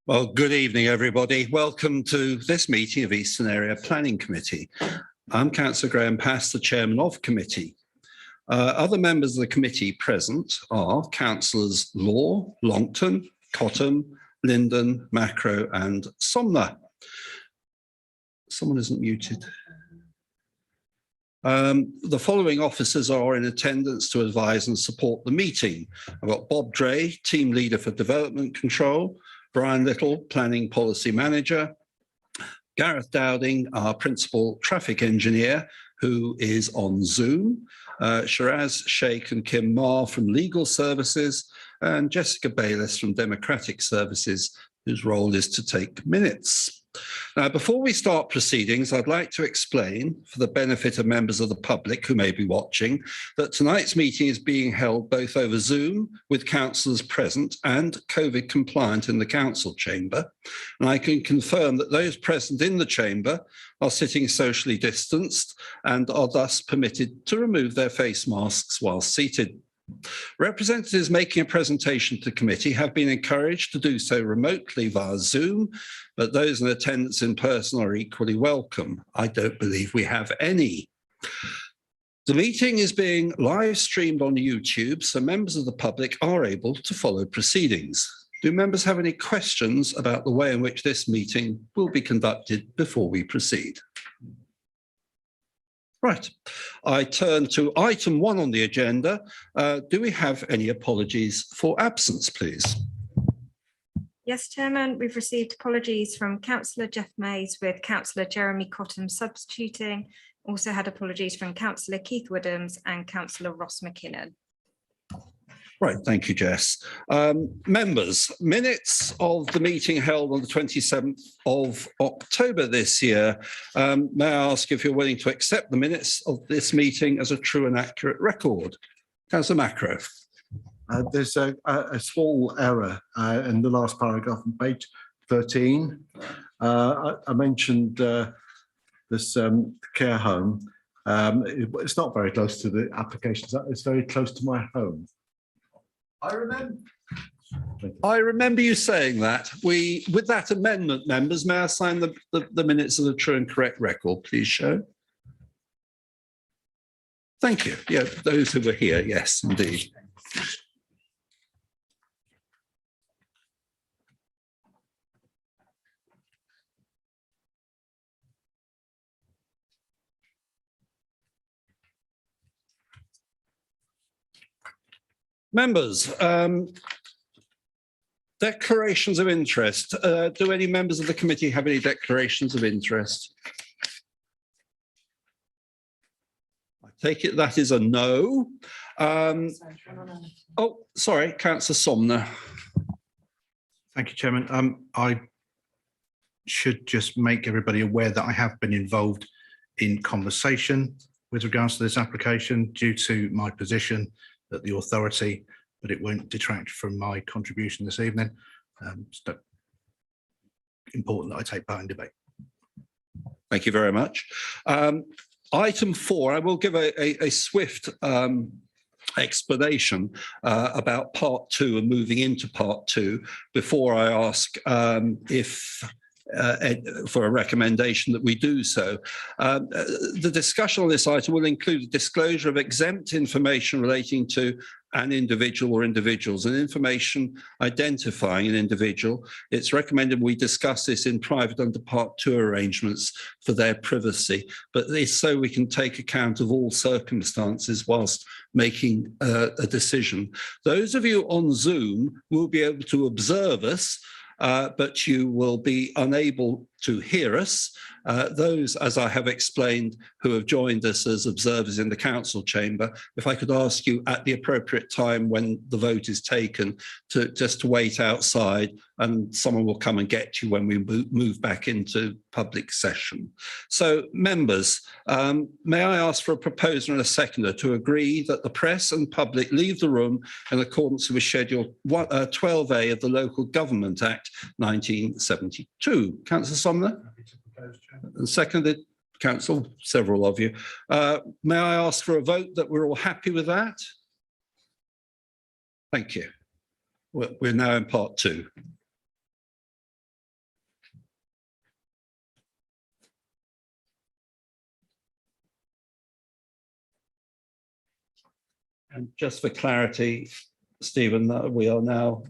Well, good evening, everybody. Welcome to this meeting of Eastern Area Planning Committee. I'm Councillor Graham Pass, the Chairman of Committee. Other members of the committee present are Councillors Law, Longton, Cottam, Linden, Macro and Somner. Someone isn't muted. The following officers are in attendance to advise and support the meeting. I've got Bob Dray, Team Leader for Development Control, Brian Little, Planning Policy Manager, Gareth Dowding, our Principal Traffic Engineer, who is on Zoom, Shiraz Sheikh and Kim Ma from Legal Services, and Jessica Bayliss from Democratic Services, whose role is to take minutes. Now, before we start proceedings, I'd like to explain, for the benefit of members of the public who may be watching, that tonight's meeting is being held both over Zoom with councillors present and COVID compliant in the council chamber. And I can confirm that those present in the chamber are sitting socially distanced and are thus permitted to remove their face masks while seated. Representatives making a presentation to committee have been encouraged to do so remotely via Zoom, but those in attendance in person are equally welcome. I don't believe we have any. The meeting is being live streamed on YouTube, so members of the public are able to follow proceedings. Do members have any questions about the way in which this meeting will be conducted before we proceed? Right, I turn to item 1 on the agenda. Do we have any apologies for absence, please? Yes, Chairman, we've received apologies from Councillor Jeff Mays with Councillor Jeremy Cottam substituting. Also had apologies from Councillor Keith Woodhams and Councillor Ross McKinnon. Right, thank you, Jess. Members, minutes of the meeting held on the 27th of October this year. May I ask if you're willing to accept the minutes of this meeting as a true and accurate record? Councillor Macro. There's a small error in the last paragraph on page 13. I mentioned this care home. It's not very close to the application. It's very close to my home. I remember you saying that. With that amendment, members, may I sign the minutes of the true and correct record, please show. Thank you. Yeah, those who were here, yes, indeed. Members, declarations of interest. Do any members of the committee have any declarations of interest? I take it that is a no. Oh, sorry, Councillor Somner. Thank you, Chairman. I should just make everybody aware that I have been involved in conversation with regards to this application due to my position at the authority, but it won't detract from my contribution this evening. It's important that I take part in debate. Thank you very much. Item 4, I will give a swift explanation about part 2 and moving into part 2 before I ask for a recommendation that we do so. The discussion on this item will include a disclosure of exempt information relating to an individual or individuals and information identifying an individual. It's recommended we discuss this in private under part 2 arrangements for their privacy, but it's so we can take account of all circumstances whilst making a decision. Those of you on Zoom will be able to observe us, but you will be unable to hear us. Those, as I have explained, who have joined us as observers in the council chamber, if I could ask you at the appropriate time when the vote is taken to just wait outside, and someone will come and get you when we move back into public session. So, members, may I ask for a proposer and a seconder to agree that the press and public leave the room in accordance with Schedule 12A of the Local Government Act 1972. Councillor Somner? And seconded, Council, several of you. May I ask for a vote that we're all happy with that? Thank you. We're now in part 2. And just for clarity, Stephen, we are now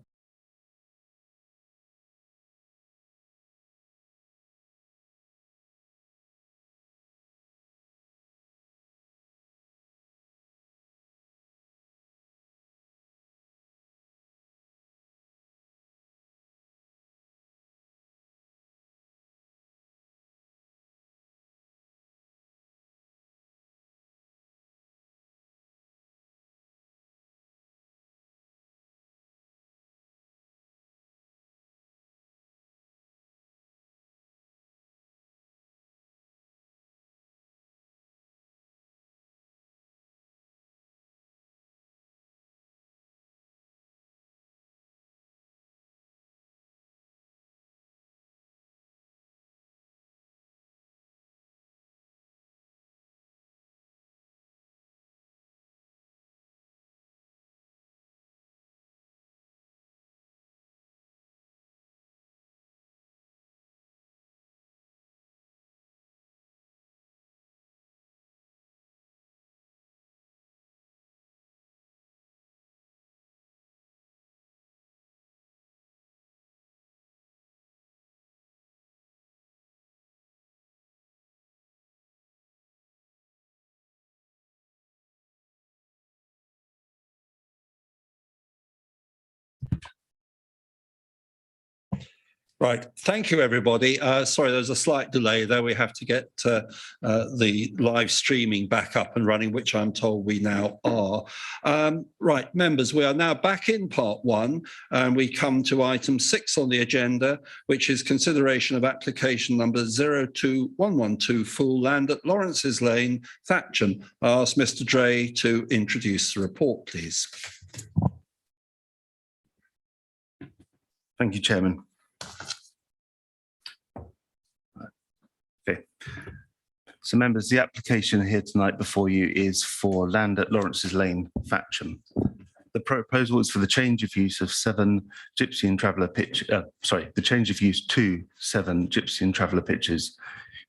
right. Thank you, everybody. Sorry, there's a slight delay there. We have to get the live streaming back up and running, which I'm told we now are. Right, members, we are now back in part one, and we come to item 6 on the agenda, which is consideration of application number 02112, full land at Lawrence's Lane, Thatcham. I ask Mr. Dray to introduce the report, please. Thank you, Chairman. Okay. So members, the application here tonight before you is for land at Lawrence's Lane, Thatcham. The proposal is for the change of use of 7 Gypsy and Traveller pitch, the change of use to 7 Gypsy and Traveller pitches,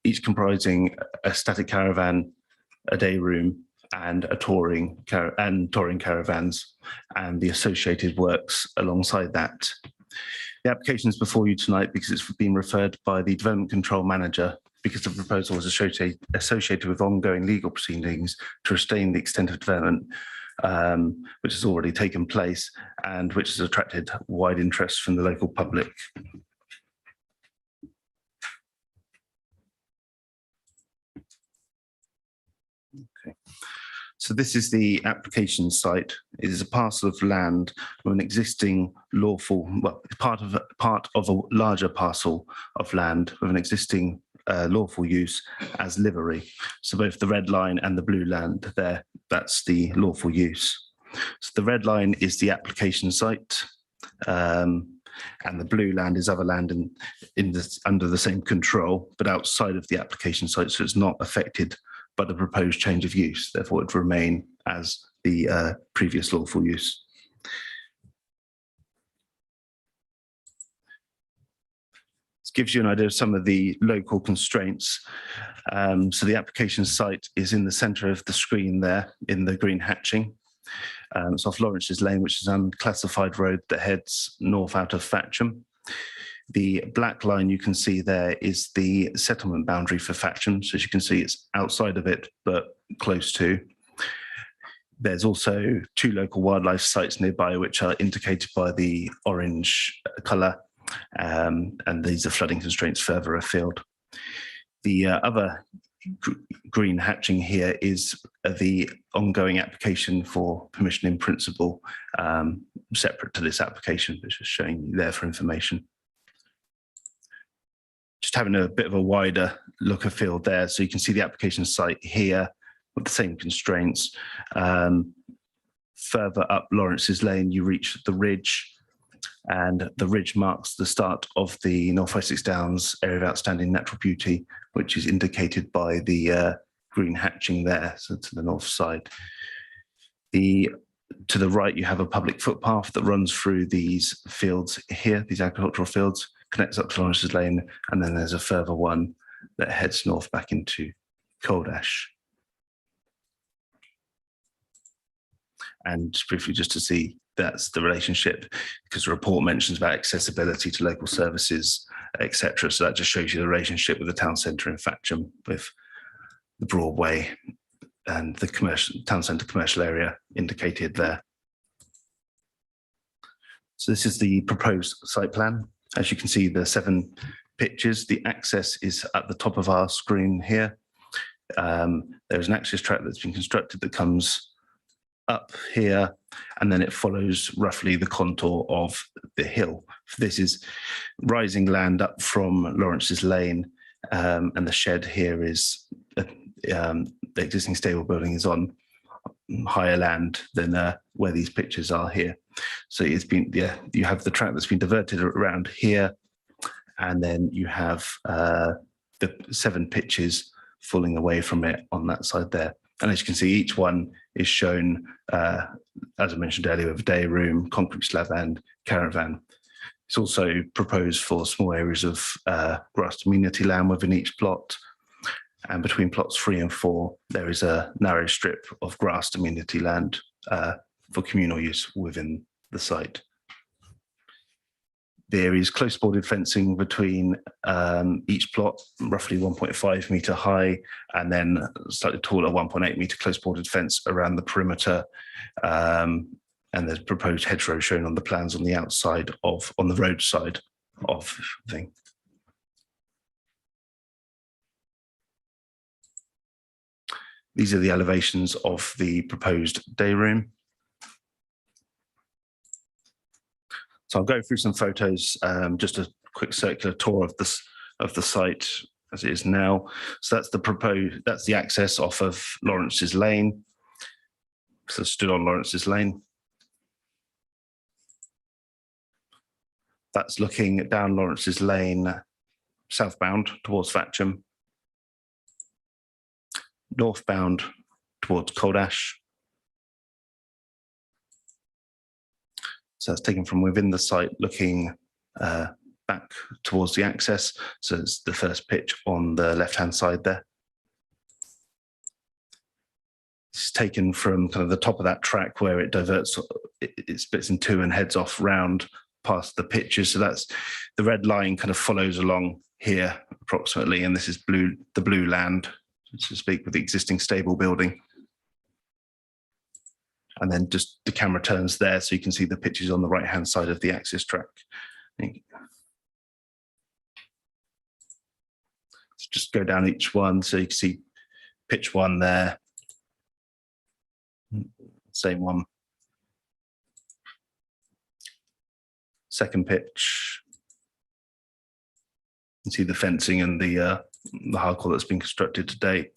each comprising a static caravan, a day room, and a touring caravans, and the associated works alongside that. The application is before you tonight because it's been referred by the Development Control Manager because the proposal is associated with ongoing legal proceedings to restrain the extent of development which has already taken place and which has attracted wide interest from the local public. Okay. So this is the application site. It is a parcel of land with an existing lawful, well, part of a larger parcel of land with an existing lawful use as livery. So both the red line and the blue land there, that's the lawful use. So the red line is the application site, and the blue land is other land under the same control, but outside of the application site, so it's not affected by the proposed change of use. Therefore, it would remain as the previous lawful use. This gives you an idea of some of the local constraints. So the application site is in the centre of the screen there in the green hatching. It's off Lawrence's Lane, which is an unclassified road that heads north out of Thatcham. The black line you can see there is the settlement boundary for Thatcham. So as you can see, it's outside of it, but close to. There's also 2 local wildlife sites nearby, which are indicated by the orange colour, and these are flooding constraints further afield. The other green hatching here is the ongoing application for permission in principle, separate to this application, which is showing you there for information. Just having a bit of a wider look afield there, so you can see the application site here with the same constraints. Further up Lawrence's Lane, you reach the ridge, and the ridge marks the start of the North Wessex Downs area of outstanding natural beauty, which is indicated by the green hatching there, so to the north side. To the right, you have a public footpath that runs through these fields here, these agricultural fields, connects up to Lawrence's Lane, and then there's a further one that heads north back into Coldash. And briefly just to see that's the relationship, because the report mentions about accessibility to local services, etc. So that just shows you the relationship with the town centre in Fatcham, with the Broadway and the commercial town centre commercial area indicated there. So this is the proposed site plan. As you can see, the 7 pitches. The access is at the top of our screen here. There's an access track that's been constructed that comes up here, and then it follows roughly the contour of the hill. This is rising land up from Lawrence's Lane, and the shed here is the existing stable building is on higher land than where these pitches are here. So it's been, yeah, you have the track that's been diverted around here, and then you have the 7 pitches falling away from it on that side there. And as you can see, each one is shown, as I mentioned earlier, with day room, concrete slab and caravan. It's also proposed for small areas of grass amenity land within each plot. And between plots 3 and 4, there is a narrow strip of grass amenity land for communal use within the site. There is close boarded fencing between each plot, roughly 1.5 metre high, and then slightly taller 1.8 metre close boarded fence around the perimeter. And there's proposed hedgerow shown on the plans on the outside of, on the road side of the thing. These are the elevations of the proposed day room. So I'll go through some photos, just a quick circular tour of the site as it is now. So that's the proposed, that's the access off of Lawrence's Lane. So stood on Lawrence's Lane. That's looking down Lawrence's Lane, southbound towards Fatcham. Northbound towards Coldash. So that's taken from within the site, looking back towards the access. So it's the first pitch on the left-hand side there. It's taken from kind of the top of that track where it diverts, it splits in 2 and heads off round past the pitches. So that's the red line kind of follows along here approximately, and this is the blue land, so to speak, with the existing stable building. And then just the camera turns there so you can see the pitches on the right hand side of the access track. So just go down each one so you can see pitch 1 there, same one. Second pitch, you can see the fencing and the hardcore that's been constructed to date.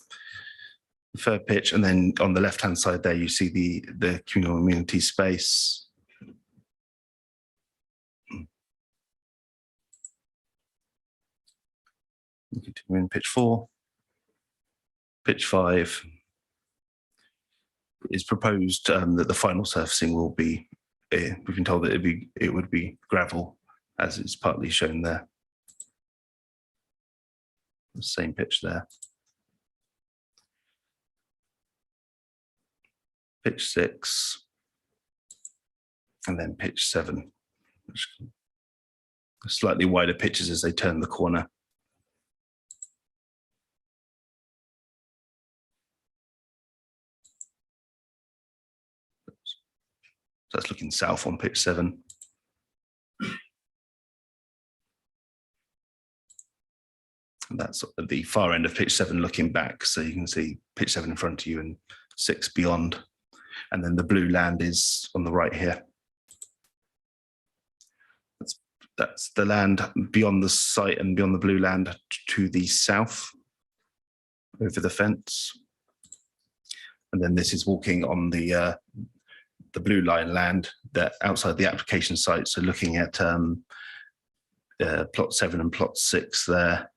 The third pitch, and then on the left hand side there you see the communal amenity space. Continue in pitch 4. Pitch 5 is proposed that the final surfacing will be, we've been told that it would be gravel, as it's partly shown there. The same pitch there. Pitch 6, and then pitch 7, which slightly wider pitches as they turn the corner. So that's looking south on pitch 7. And that's at the far end of pitch 7 looking back. So you can see pitch 7 in front of you and 6 beyond. And then the blue land is on the right here. That's the land beyond the site and beyond the blue land to the south over the fence. And then this is walking on the blue line land that outside the application site. So looking at plot 7 and plot 6 there.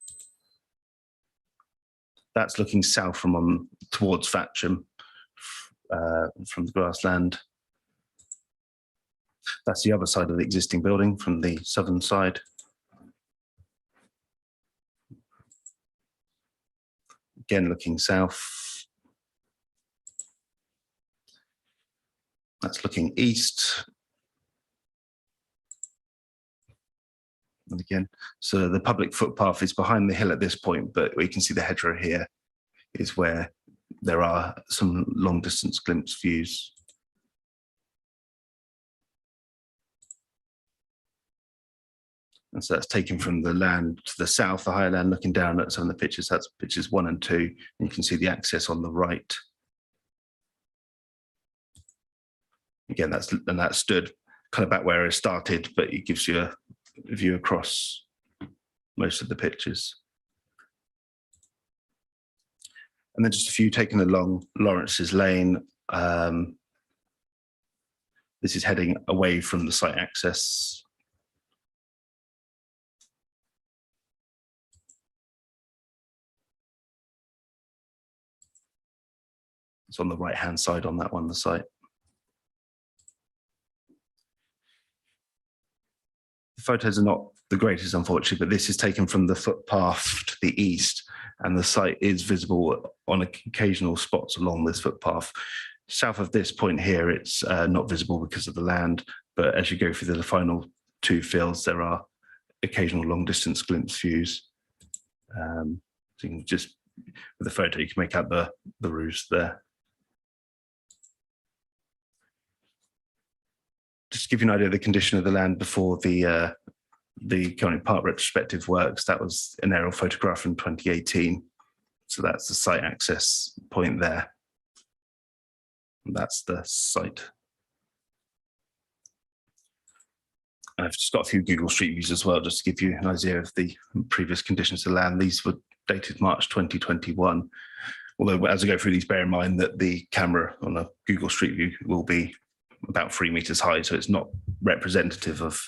That's looking south from towards Fatcham from the grassland. That's the other side of the existing building from the southern side. Again, looking south. That's looking east. And again, so the public footpath is behind the hill at this point, but we can see the hedgerow here is where there are some long distance glimpse views. And so that's taken from the land to the south, the higher land, looking down at some of the pictures. That's pictures 1 and 2. And you can see the access on the right. Again, that stood kind of back where it started, but it gives you a view across most of the pictures. And then just a few taken along Lawrence's Lane. This is heading away from the site access. It's on the right-hand side on that one, the site. The photos are not the greatest, unfortunately, but this is taken from the footpath to the east, and the site is visible on occasional spots along this footpath. South of this point here, it's not visible because of the land, but as you go through the final 2 fields, there are occasional long-distance glimpse views. So you can just, with the photo, you can make out the roofs there. Just to give you an idea of the condition of the land before the Coney Park retrospective works, that was an aerial photograph from 2018. So that's the site access point there. And that's the site. And I've just got a few Google Street Views as well, just to give you an idea of the previous conditions of the land. These were dated March 2021. Although as I go through these, bear in mind that the camera on a Google Street View will be about 3 meters high, so it's not representative of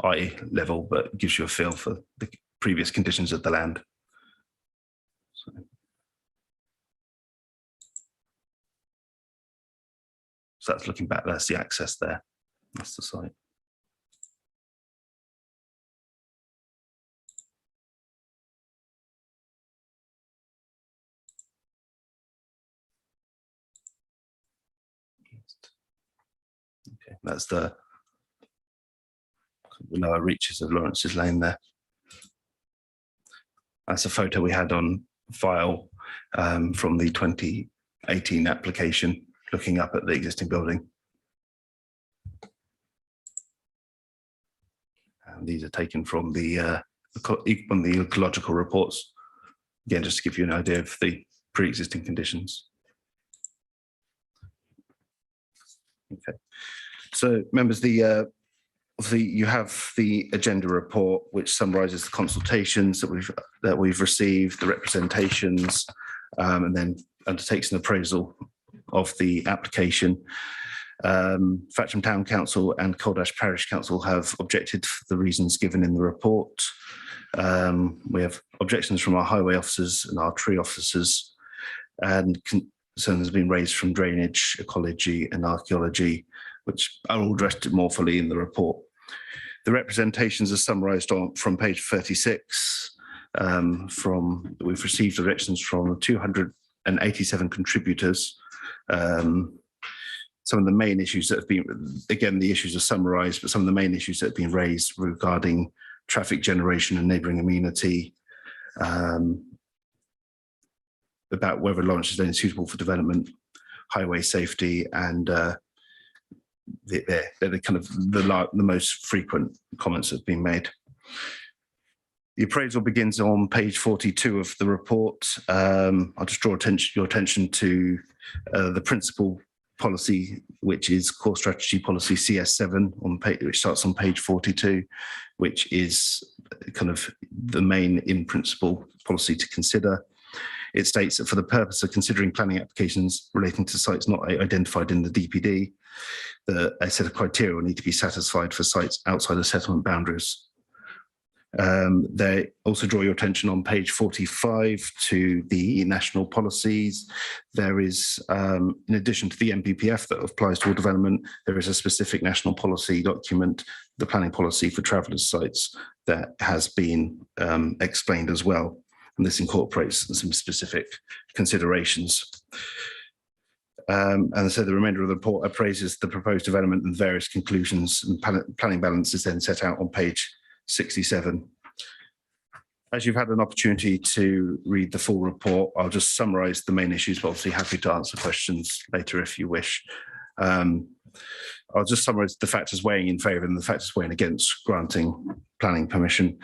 eye level, but gives you a feel for the previous conditions of the land. So that's looking back, that's the access there. That's the site. Okay, that's the lower reaches of Lawrence's Lane there. That's a photo we had on file from the 2018 application, looking up at the existing building. And these are taken from the ecological reports. Again, just to give you an idea of the pre-existing conditions. Okay, so members, obviously you have the agenda report, which summarises the consultations that we've received, the representations, and then undertakes an appraisal of the application. Fatcham Town Council and Coldash Parish Council have objected for the reasons given in the report. We have objections from our highway officers and our tree officers, and concerns have been raised from drainage, ecology and archaeology, which are all addressed more fully in the report. The representations are summarised from page 36. We've received directions from 287 contributors. Some of the main issues that have been, again, the issues are summarised, but some of the main issues that have been raised regarding traffic generation and neighbouring amenity, about whether Lawrence's Lane is suitable for development, highway safety, and they're the kind of the most frequent comments that have been made. The appraisal begins on page 42 of the report. I'll just draw your attention to the principal policy, which is core strategy policy CS7 on page, which starts on page 42, which is kind of the main in principle policy to consider. It states that for the purpose of considering planning applications relating to sites not identified in the DPD, a set of criteria will need to be satisfied for sites outside the settlement boundaries. They also draw your attention on page 45 to the national policies. There is, in addition to the MPPF that applies to all development, there is a specific national policy document, the planning policy for travellers sites, that has been explained as well. And this incorporates some specific considerations. And so the remainder of the report appraises the proposed development and various conclusions, and planning balance is then set out on page 67. As you've had an opportunity to read the full report, I'll just summarise the main issues, but obviously happy to answer questions later if you wish. I'll just summarise the factors weighing in favour and the factors weighing against granting planning permission.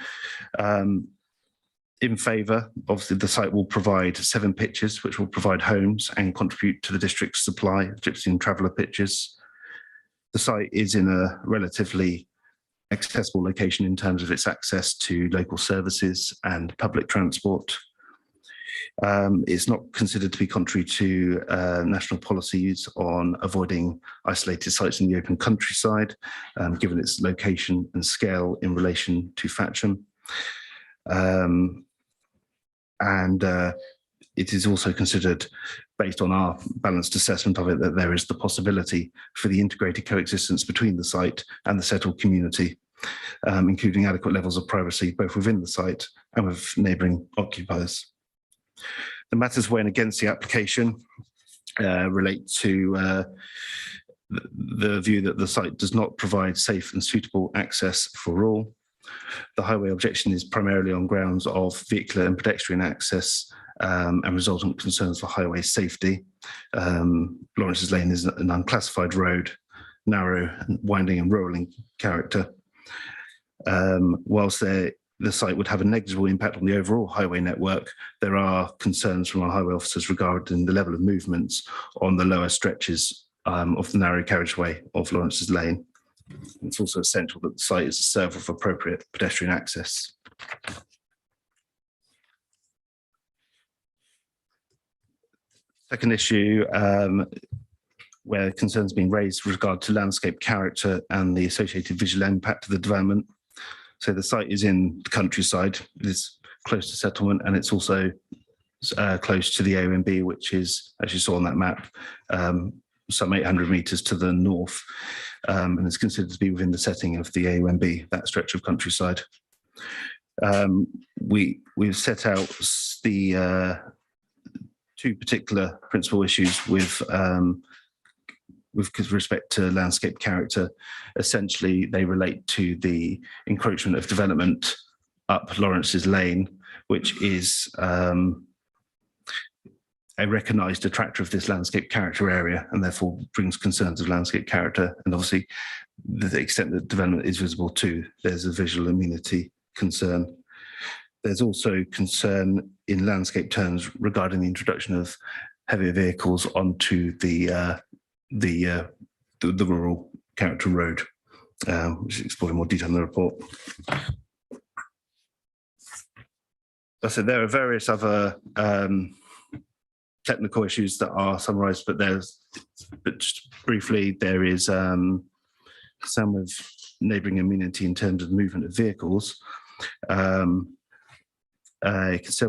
In favour, obviously the site will provide 7 pitches, which will provide homes and contribute to the district's supply of gypsy and traveller pitches. The site is in a relatively accessible location in terms of its access to local services and public transport. It's not considered to be contrary to national policies on avoiding isolated sites in the open countryside, given its location and scale in relation to Fatcham. It is also considered, based on our balanced assessment of it, that there is the possibility for the integrated coexistence between the site and the settled community, including adequate levels of privacy, both within the site and with neighbouring occupiers. The matters weighing against the application relate to the view that the site does not provide safe and suitable access for all. The highway objection is primarily on grounds of vehicular and pedestrian access and resultant concerns for highway safety. Lawrence's Lane is an unclassified road, narrow, winding and rural in character. Whilst the site would have a negligible impact on the overall highway network, there are concerns from our highway officers regarding the level of movements on the lower stretches of the narrow carriageway of Lawrence's Lane. It's also essential that the site is a serve of appropriate pedestrian access. Second issue, where concerns being raised with regard to landscape character and the associated visual impact of the development. So the site is in the countryside, it is close to settlement, and it's also close to the OMB, which is, as you saw on that map, some 800 metres to the north, and it's considered to be within the setting of the AOMB, that stretch of countryside. We've set out the 2 particular principal issues with respect to landscape character. Essentially, they relate to the encroachment of development up Lawrence's Lane, which is a recognised detractor of this landscape character area, and therefore brings concerns of landscape character. And obviously, the extent that development is visible too, there's a visual amenity concern. There's also concern in landscape terms regarding the introduction of heavier vehicles onto the rural character road, which is explored in more detail in the report. I said there are various other technical issues that are summarised, but just briefly, there is some of neighbouring amenity in terms of movement of vehicles. Concern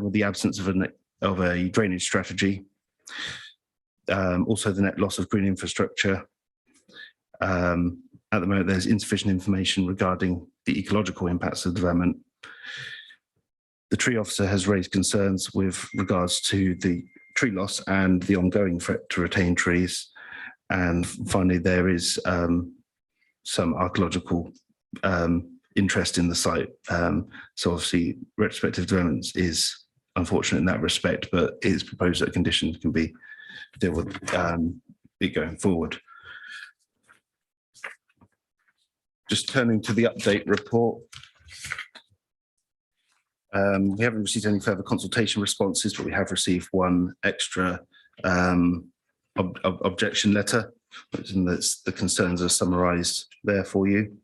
with the absence of a drainage strategy. Also the net loss of green infrastructure. At the moment, there's insufficient information regarding the ecological impacts of development. The tree officer has raised concerns with regards to the tree loss and the ongoing threat to retain trees. And finally, there is some archaeological interest in the site. So obviously, retrospective development is unfortunate in that respect, but it is proposed that conditions can be dealt with it going forward. Just turning to the update report. We haven't received any further consultation responses, but we have received 1 extra objection letter, and the concerns are summarised there for you.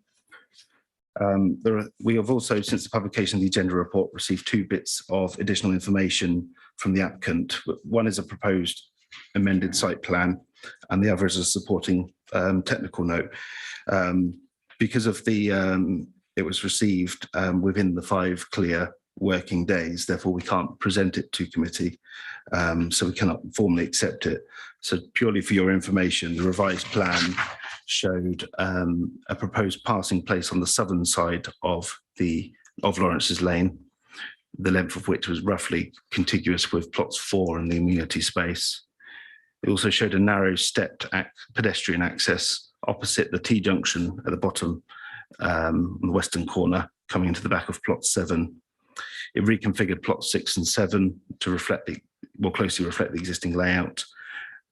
We have also, since the publication of the agenda report, received 2 bits of additional information from the applicant. One is a proposed amended site plan, and the other is a supporting technical note. Because of it was received within the 5 clear working days, therefore we can't present it to committee, so we cannot formally accept it. So purely for your information, the revised plan showed a proposed passing place on the southern side of Lawrence's Lane, the length of which was roughly contiguous with plots 4 and the amenity space. It also showed a narrow stepped pedestrian access opposite the T-junction at the bottom on the western corner, coming into the back of plot 7. It reconfigured plot 6 and 7 to more closely reflect the existing layout,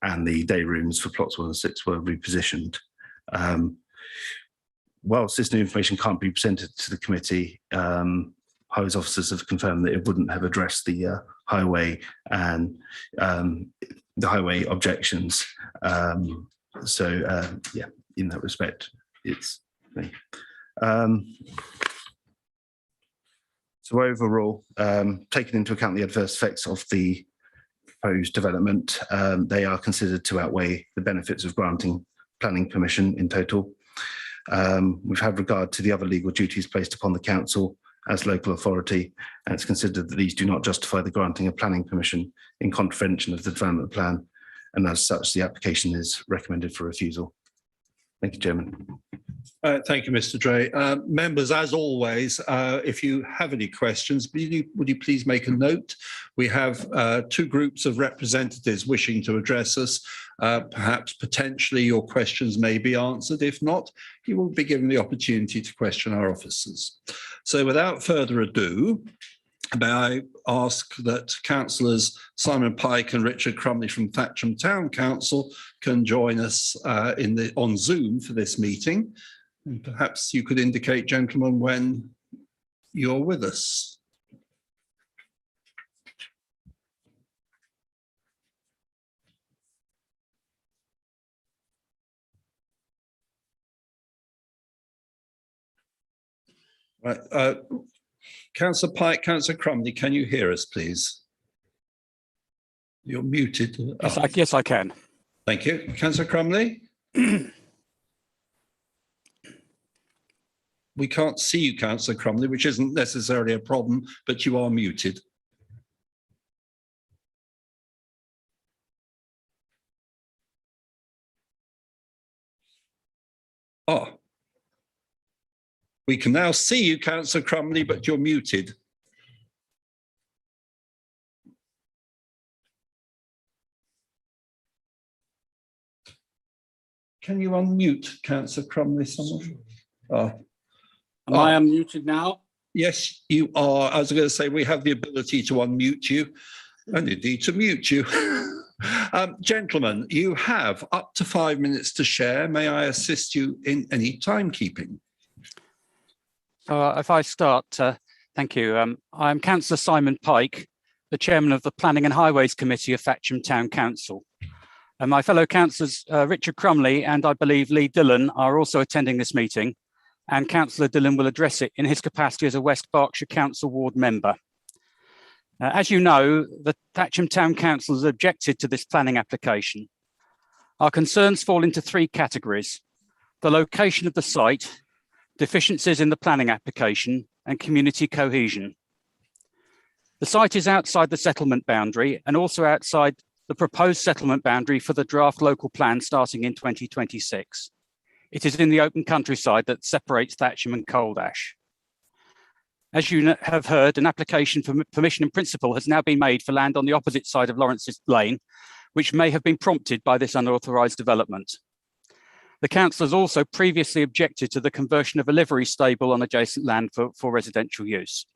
and the day rooms for plots 1 and 6 were repositioned. Whilst this new information can't be presented to the committee, Highways officers have confirmed that it wouldn't have addressed the highway and the highway objections. Yeah, in that respect, it's me. So overall, taking into account the adverse effects of the proposed development, they are considered to outweigh the benefits of granting planning permission in total. We've had regard to the other legal duties placed upon the council as local authority, and it's considered that these do not justify the granting of planning permission in contravention of the development plan, and as such, the application is recommended for refusal. Thank you, Chairman. Thank you, Mr. Dre. Members, as always, if you have any questions, would you please make a note? We have 2 groups of representatives wishing to address us. Perhaps potentially your questions may be answered. If not, you will be given the opportunity to question our officers. So without further ado, may I ask that councillors Simon Pike and Richard Crumley from Thatcham Town Council can join us on Zoom for this meeting. And perhaps you could indicate, gentlemen, when you're with us. Right. Councillor Pike, Councillor Crumley, can you hear us, please? You're muted. Yes, I can. Thank you. Councillor Crumley? We can't see you, Councillor Crumley, which isn't necessarily a problem, but you are muted. Oh. We can now see you, Councillor Crumley, but you're muted. Can you unmute, Councillor Crumley, someone? Am I unmuted now? Yes, you are. I was going to say we have the ability to unmute you and indeed to mute you. Gentlemen, you have up to 5 minutes to share. May I assist you in any timekeeping? If I start, thank you. I'm Councillor Simon Pike, the Chairman of the Planning and Highways Committee of Thatcham Town Council. And my fellow councillors, Richard Crumley and I believe Lee Dillon, are also attending this meeting, and Councillor Dillon will address it in his capacity as a West Berkshire Council Ward member. As you know, the Thatcham Town Council has objected to this planning application. Our concerns fall into 3 categories: the location of the site, deficiencies in the planning application, and community cohesion. The site is outside the settlement boundary and also outside the proposed settlement boundary for the draft local plan starting in 2026. It is in the open countryside that separates Thatcham and Coldash. As you have heard, an application for permission in principle has now been made for land on the opposite side of Lawrence's Lane, which may have been prompted by this unauthorised development. The council has also previously objected to the conversion of a livery stable on adjacent land for residential use.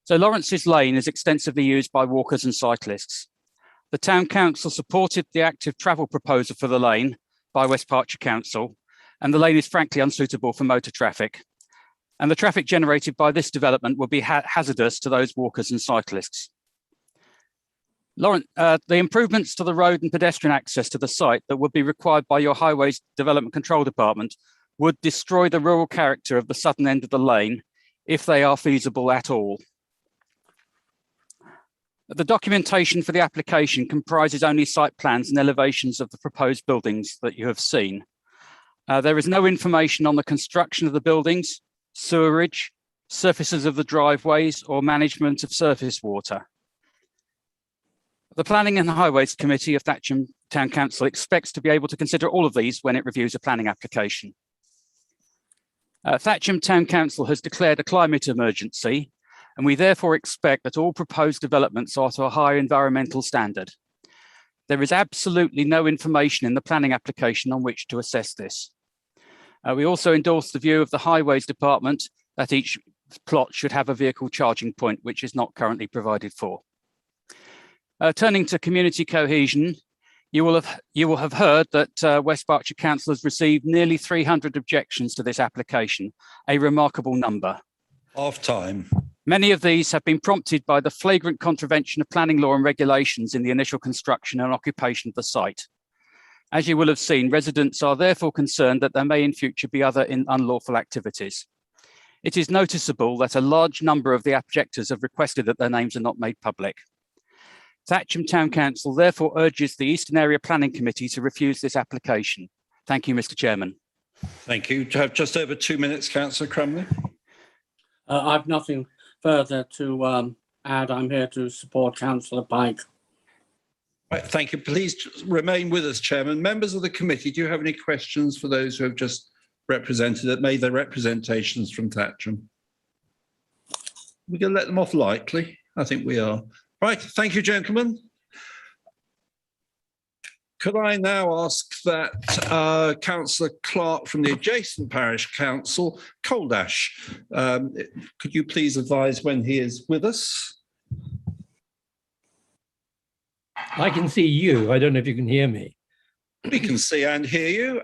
So Lawrence's Lane is extensively used by walkers and cyclists. The town council supported the active travel proposal for the lane by West Berkshire Council, and the lane is frankly unsuitable for motor traffic. And the traffic generated by this development will be hazardous to those walkers and cyclists. The improvements to the road and pedestrian access to the site that would be required by your Highways Development Control Department would destroy the rural character of the southern end of the lane if they are feasible at all. The documentation for the application comprises only site plans and elevations of the proposed buildings that you have seen. There is no information on the construction of the buildings, sewerage, surfaces of the driveways, or management of surface water. The Planning and Highways Committee of Thatcham Town Council expects to be able to consider all of these when it reviews a planning application. Thatcham Town Council has declared a climate emergency, and we therefore expect that all proposed developments are to a high environmental standard. There is absolutely no information in the planning application on which to assess this. We also endorse the view of the Highways Department that each plot should have a vehicle charging point, which is not currently provided for. Turning to community cohesion, you will have heard that West Berkshire Council has received nearly 300 objections to this application, a remarkable number. Half time. Many of these have been prompted by the flagrant contravention of planning law and regulations in the initial construction and occupation of the site. As you will have seen, residents are therefore concerned that there may in future be other unlawful activities. It is noticeable that a large number of the objectors have requested that their names are not made public. Thatcham Town Council therefore urges the Eastern Area Planning Committee to refuse this application. Thank you, Mr. Chairman. Thank you. To have just over 2 minutes, Councillor Crumley. I've nothing further to add. I'm here to support Councillor Pike. Right, thank you. Please remain with us, Chairman. Members of the committee, do you have any questions for those who have just made their representations from Thatcham? We're going to let them off lightly. I think we are. Right, thank you, gentlemen. Could I now ask that Councillor Clark from the adjacent parish council, Coldash, could you please advise when he is with us? I can see you. I don't know if you can hear me. We can see and hear you.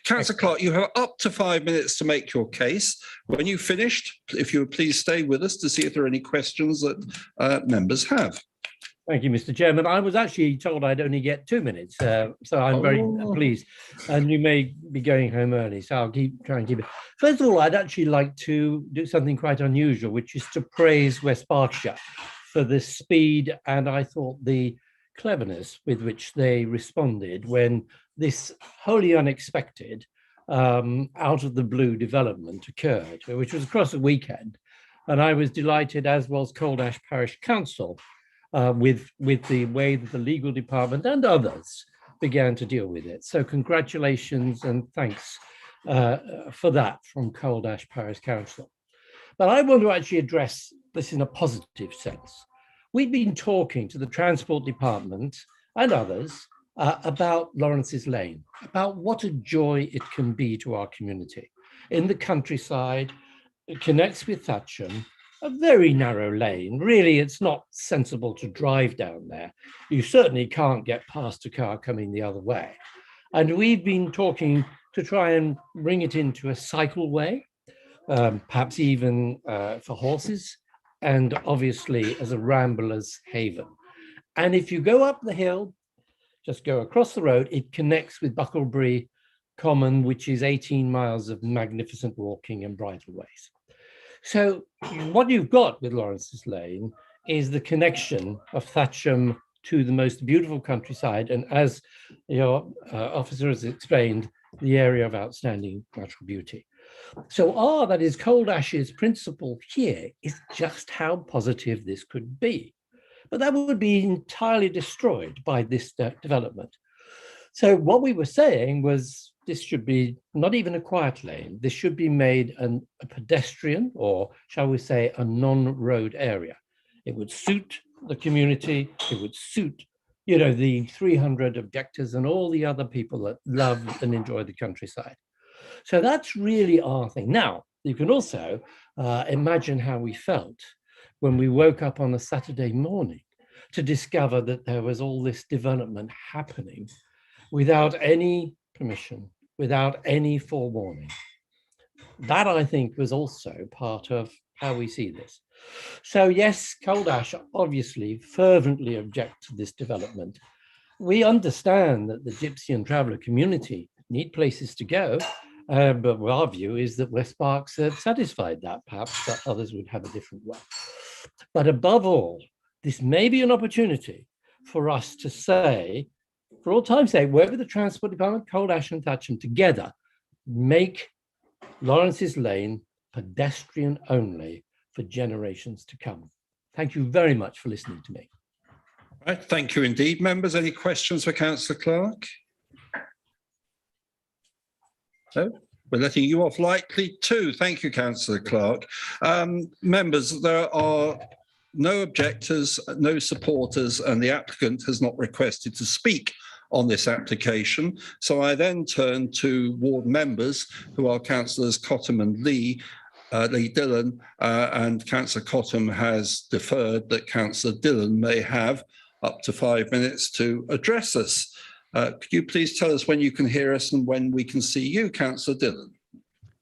Councillor Clark, you have up to 5 minutes to make your case. When you've finished, if you would please stay with us to see if there are any questions that members have. Thank you, Mr. Chairman. I was actually told I'd only get 2 minutes, so I'm very pleased. And you may be going home early, so I'll try and keep it. First of all, I'd actually like to do something quite unusual, which is to praise West Berkshire for the speed and I thought the cleverness with which they responded when this wholly unexpected out of the blue development occurred, which was across the weekend. And I was delighted, as was Coldash Parish Council, with the way that the legal department and others began to deal with it. So congratulations and thanks for that from Coldash Parish Council. But I want to actually address this in a positive sense. We've been talking to the Transport Department and others about Lawrence's Lane, about what a joy it can be to our community. In the countryside, it connects with Thatcham, a very narrow lane. Really, it's not sensible to drive down there. You certainly can't get past a car coming the other way. And we've been talking to try and bring it into a cycleway, perhaps even for horses, and obviously as a rambler's haven. And if you go up the hill, just go across the road, it connects with Bucklebury Common, which is 18 miles of magnificent walking and bridleways. So what you've got with Lawrence's Lane is the connection of Thatcham to the most beautiful countryside, and as your officer has explained, the area of outstanding natural beauty. So that is Coldash's principle here is just how positive this could be. But that would be entirely destroyed by this development. So what we were saying was this should be not even a quiet lane. This should be made a pedestrian, or shall we say a non-road area. It would suit the community. It would suit, the 300 objectors and all the other people that love and enjoy the countryside. So that's really our thing. Now, you can also imagine how we felt when we woke up on a Saturday morning to discover that there was all this development happening without any permission, without any forewarning. That, I think, was also part of how we see this. So yes, Coldash obviously fervently object to this development. We understand that the gypsy and traveller community need places to go, but our view is that West Berks have satisfied that, perhaps that others would have a different way. But above all, this may be an opportunity for us to say, for all time's sake, wherever the Transport Department, Coldash and Thatcham together, make Lawrence's Lane pedestrian only for generations to come. Thank you very much for listening to me. Right, thank you indeed. Members, any questions for Councillor Clark? No, we're letting you off lightly too. Thank you, Councillor Clark. Members, there are No objectors, no supporters, and the applicant has not requested to speak on this application. So I then turn to ward members, who are councillors Cottam and Lee Dillon, and councillor Cottam has deferred that councillor Dillon may have up to 5 minutes to address us. Could you please tell us when you can hear us and when we can see you, councillor Dillon?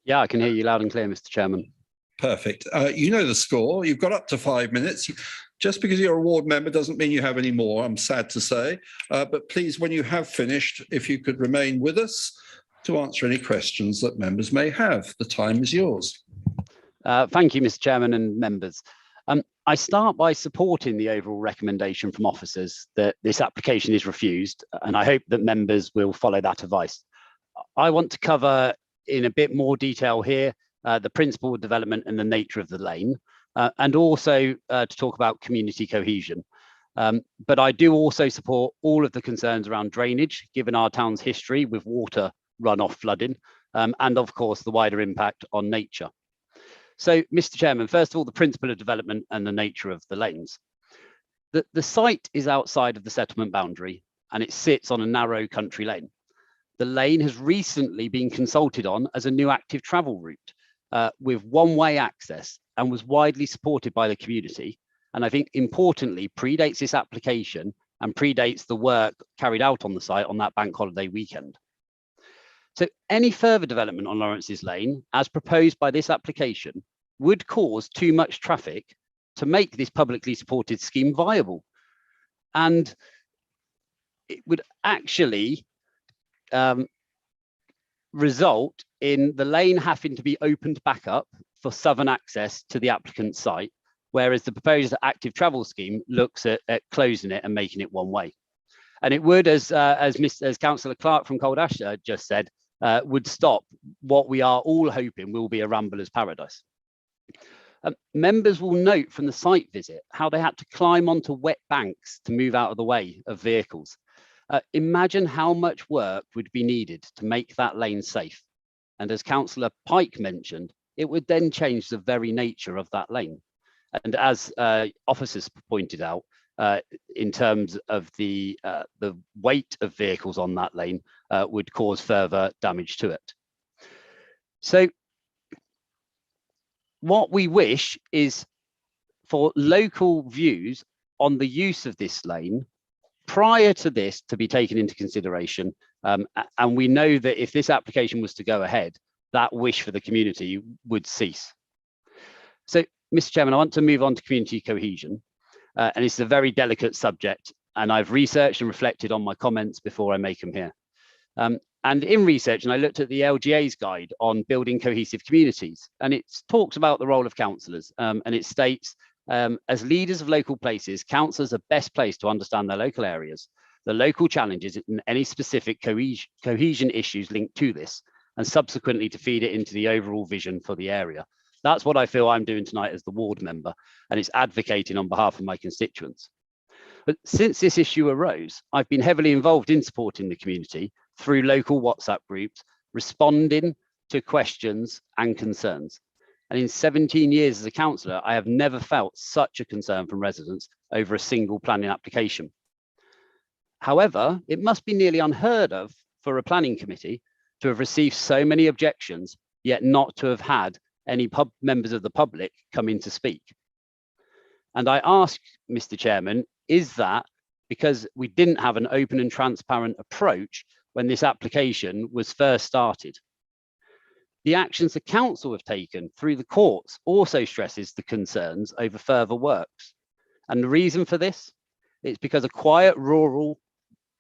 Yeah, I can hear you loud and clear, Mr. Chairman. Perfect. You know the score. You've got up to 5 minutes. Just because you're a ward member doesn't mean you have any more, I'm sad to say. But please, when you have finished, if you could remain with us to answer any questions that members may have. The time is yours. Thank you, Mr. Chairman and members. I start by supporting the overall recommendation from officers that this application is refused, and I hope that members will follow that advice. I want to cover in a bit more detail here the principle of development and the nature of the lane, and also to talk about community cohesion. But I do also support all of the concerns around drainage, given our town's history with water runoff flooding, and of course the wider impact on nature. So, Mr. Chairman, first of all, the principle of development and the nature of the lanes. The site is outside of the settlement boundary and it sits on a narrow country lane. The lane has recently been consulted on as a new active travel route with one-way access and was widely supported by the community. And I think importantly, predates this application and predates the work carried out on the site on that bank holiday weekend. So any further development on Lawrence's Lane, as proposed by this application, would cause too much traffic to make this publicly supported scheme viable. And it would actually result in the lane having to be opened back up for southern access to the applicant's site, whereas the proposed active travel scheme looks at closing it and making it one way. And it would, as Councillor Clark from Coldash just said, would stop what we are all hoping will be a rambler's paradise. Members will note from the site visit how they had to climb onto wet banks to move out of the way of vehicles. Imagine how much work would be needed to make that lane safe. And as Councillor Pike mentioned, it would then change the very nature of that lane. And as officers pointed out, in terms of the weight of vehicles on that lane would cause further damage to it. So what we wish is for local views on the use of this lane prior to this to be taken into consideration. And we know that if this application was to go ahead, that wish for the community would cease. So, Mr. Chairman, I want to move on to community cohesion. And it's a very delicate subject, and I've researched and reflected on my comments before I make them here. And in research, and I looked at the LGA's guide on building cohesive communities, and it talks about the role of councillors, and it states, as leaders of local places, councillors are best placed to understand their local areas, the local challenges and any specific cohesion issues linked to this, and subsequently to feed it into the overall vision for the area. That's what I feel I'm doing tonight as the ward member, and it's advocating on behalf of my constituents. But since this issue arose, I've been heavily involved in supporting the community through local WhatsApp groups, responding to questions and concerns. And in 17 years as a councillor, I have never felt such a concern from residents over a single planning application. However, it must be nearly unheard of for a planning committee to have received so many objections, yet not to have had any members of the public come in to speak. And I ask, Mr. Chairman, is that because we didn't have an open and transparent approach when this application was first started? The actions the council have taken through the courts also stresses the concerns over further works. And the reason for this is because a quiet rural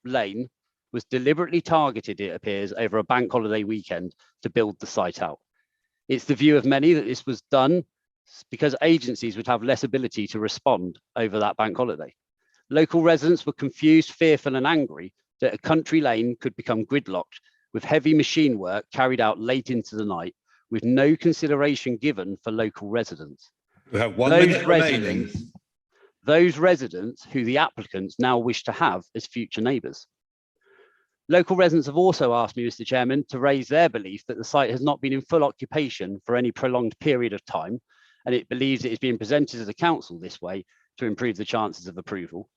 lane was deliberately targeted, it appears, over a bank holiday weekend to build the site out. It's the view of many that this was done because agencies would have less ability to respond over that bank holiday. Local residents were confused, fearful and angry that a country lane could become gridlocked with heavy machine work carried out late into the night with no consideration given for local residents. We have 1 minute remaining. Those residents who the applicants now wish to have as future neighbours. Local residents have also asked me, Mr. Chairman, to raise their belief that the site has not been in full occupation for any prolonged period of time, and it believes it is being presented to the council this way to improve the chances of approval.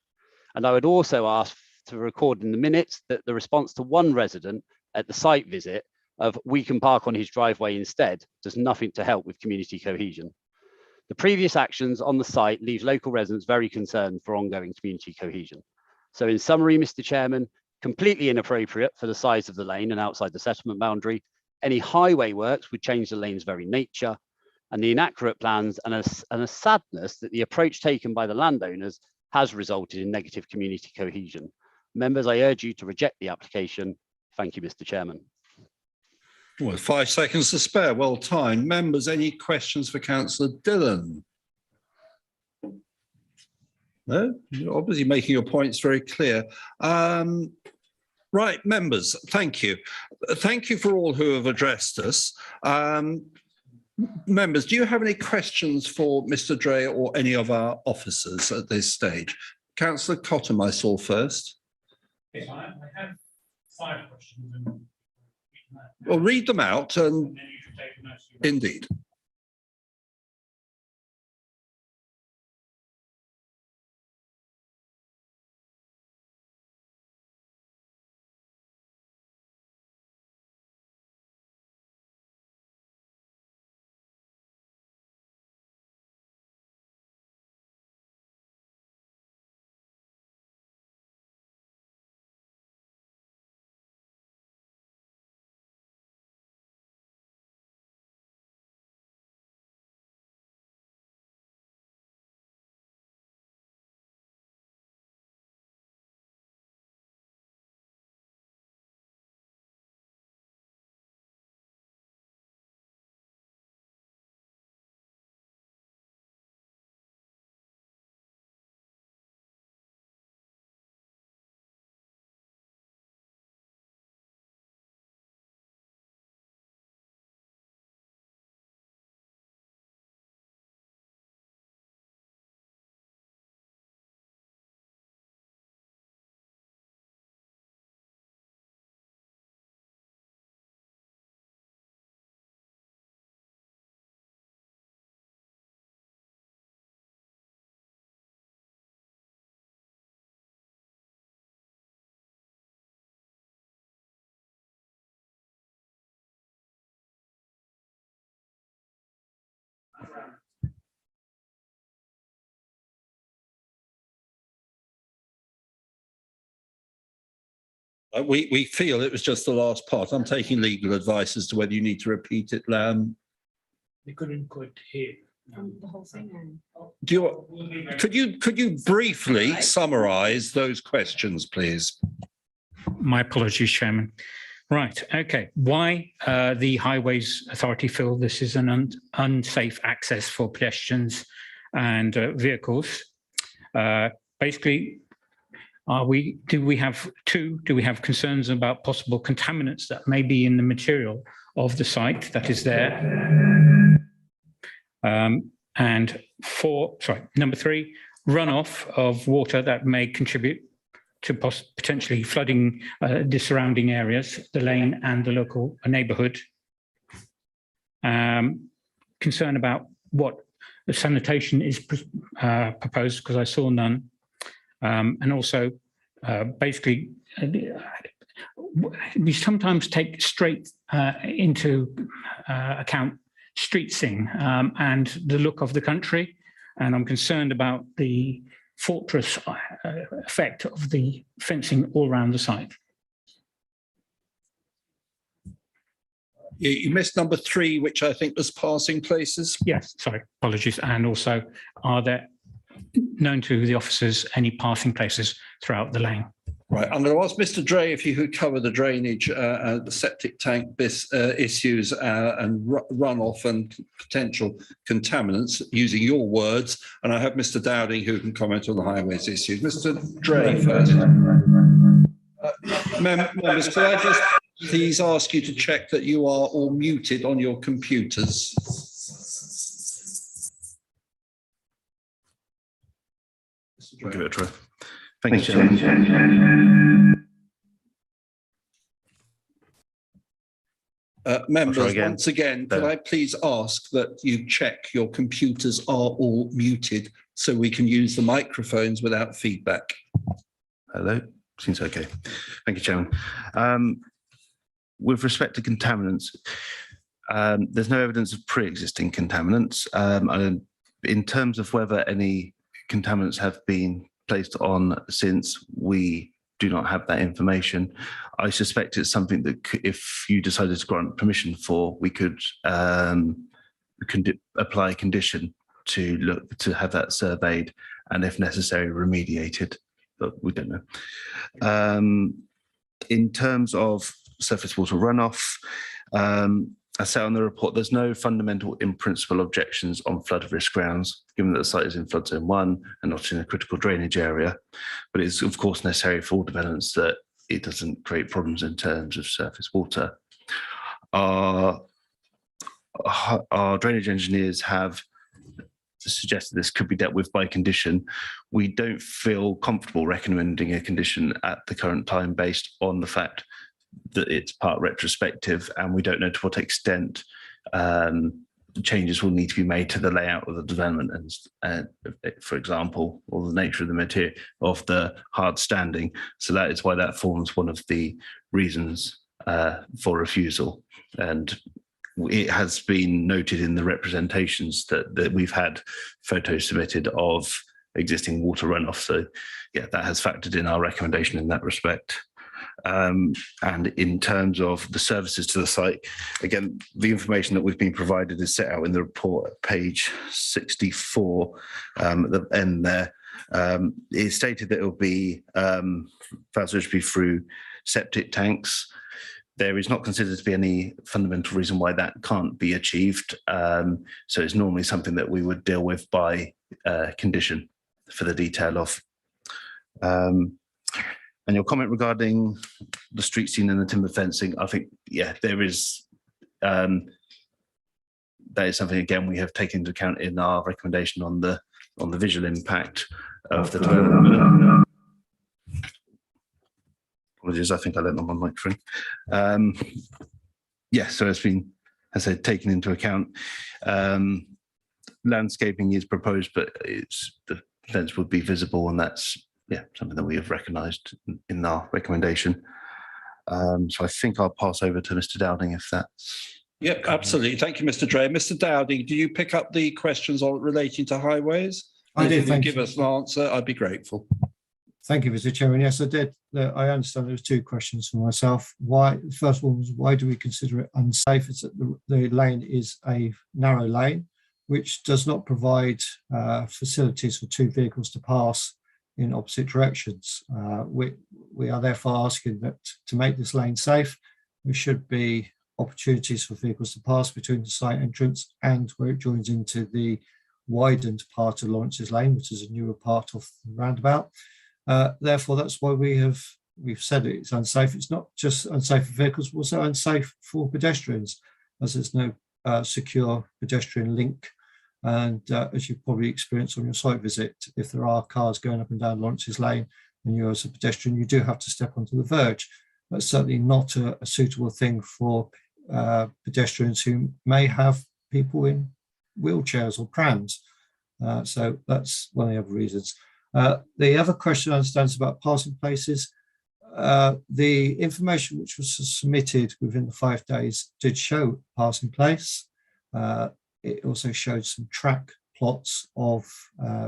And I would also ask to record in the minutes that the response to one resident at the site visit of "we can park on his driveway instead" does nothing to help with community cohesion. The previous actions on the site leave local residents very concerned for ongoing community cohesion. So in summary, Mr. Chairman, completely inappropriate for the size of the lane and outside the settlement boundary. Any highway works would change the lane's very nature, and the inaccurate plans and a sadness that the approach taken by the landowners has resulted in negative community cohesion. Members, I urge you to reject the application. Thank you, Mr. Chairman. Well, 5 seconds to spare, well timed. Members, any questions for Councillor Dillon? No, you're obviously making your points very clear. Right, members, thank you. Thank you for all who have addressed us. Members, do you have any questions for Mr. Dre or any of our officers at this stage? Councillor Cottam, I saw first. Yes, I have 5 questions. Well, read them out and indeed. We feel it was just the last part. I'm taking legal advice as to whether you need to repeat it, Lam. They couldn't quite hear. The whole thing. Do you could you briefly summarise those questions, please? My apologies, Chairman. Right, okay. Why the Highways Authority feel this is an unsafe access for pedestrians and vehicles. Basically, do we have concerns about possible contaminants that may be in the material of the site that is there? And number 3, runoff of water that may contribute to potentially flooding the surrounding areas, the lane and the local neighbourhood. Concern about what the sanitation is proposed, because I saw none. And also, basically, we sometimes take straight into account street scene and the look of the country. And I'm concerned about the fortress effect of the fencing all around the site. You missed number 3, which I think was passing places. Yes, sorry, apologies. And also, are there known to the officers any passing places throughout the lane? Right, I'm going to ask Mr. Dre if you could cover the drainage, the septic tank issues and runoff and potential contaminants using your words. And I have Mr. Dowding who can comment on the highways issues. Mr. Dre first. Members, could I just please ask you to check that you are all muted on your computers? I'll give it a try. Thank you, Chairman. Members, again. once again, could No. I please ask that you check your computers are all muted so we can use the microphones without feedback? Hello, seems okay. Thank you, Chairman. With respect to contaminants, there's no evidence of pre-existing contaminants. And in terms of whether any contaminants have been placed on since, we do not have that information. I suspect it's something that if you decided to grant permission for, we could apply a condition to look to have that surveyed and if necessary remediated, but we don't know. In terms of surface water runoff, I say on the report, there's no fundamental in principle objections on flood risk grounds, given that the site is in flood zone 1 and not in a critical drainage area. But it's of course necessary for all developments that it doesn't create problems in terms of surface water. Our drainage engineers have suggested this could be dealt with by condition. We don't feel comfortable recommending a condition at the current time based on the fact that it's part retrospective and we don't know to what extent changes will need to be made to the layout of the development and for example, or the nature of the material of the hard standing. So that is why that forms one of the reasons for refusal. And it has been noted in the representations that we've had photos submitted of existing water runoff. So yeah, that has factored in our recommendation in that respect. And in terms of the services to the site, again, the information that we've been provided is set out in the report at page 64 at the end there. It's stated that it will be through septic tanks. There is not considered to be any fundamental reason why that can't be achieved. So it's normally something that we would deal with by condition for the detail of. And your comment regarding the street scene and the timber fencing, I think, yeah, there is, that is something, again, we have taken into account in our recommendation on the visual impact of the development. Apologies, I think I let on my microphone. Yeah, so it's been, as I said, taken into account. Landscaping is proposed, but the fence would be visible, and that's something that we have recognised in our recommendation. So I think I'll pass over to Mr. Dowding if that's. Yep, absolutely. Thank you, Mr. Dre. Mr. Dowding, do you pick up the questions relating to highways? I did. If you give us an answer, I'd be grateful. Thank you, Mr. Chairman. Yes, I did. I understand there was two questions for myself. Why? The first one was, why do we consider it unsafe? It's that the lane is a narrow lane, which does not provide facilities for two vehicles to pass in opposite directions. We are therefore asking that to make this lane safe, there should be opportunities for vehicles to pass between the site entrance and where it joins into the widened part of Lawrence's Lane, which is a newer part of the roundabout. Therefore, that's why we've said it's unsafe. It's not just unsafe for vehicles, but also unsafe for pedestrians, as there's no secure pedestrian link. And as you've probably experienced on your site visit, if there are cars going up and down Lawrence's Lane and you as a pedestrian, you do have to step onto the verge. That's certainly not a suitable thing for pedestrians who may have people in wheelchairs or prams. So that's one of the other reasons. The other question I understand is about passing places. The information which was submitted within the 5 days did show passing place. It also showed some track plots of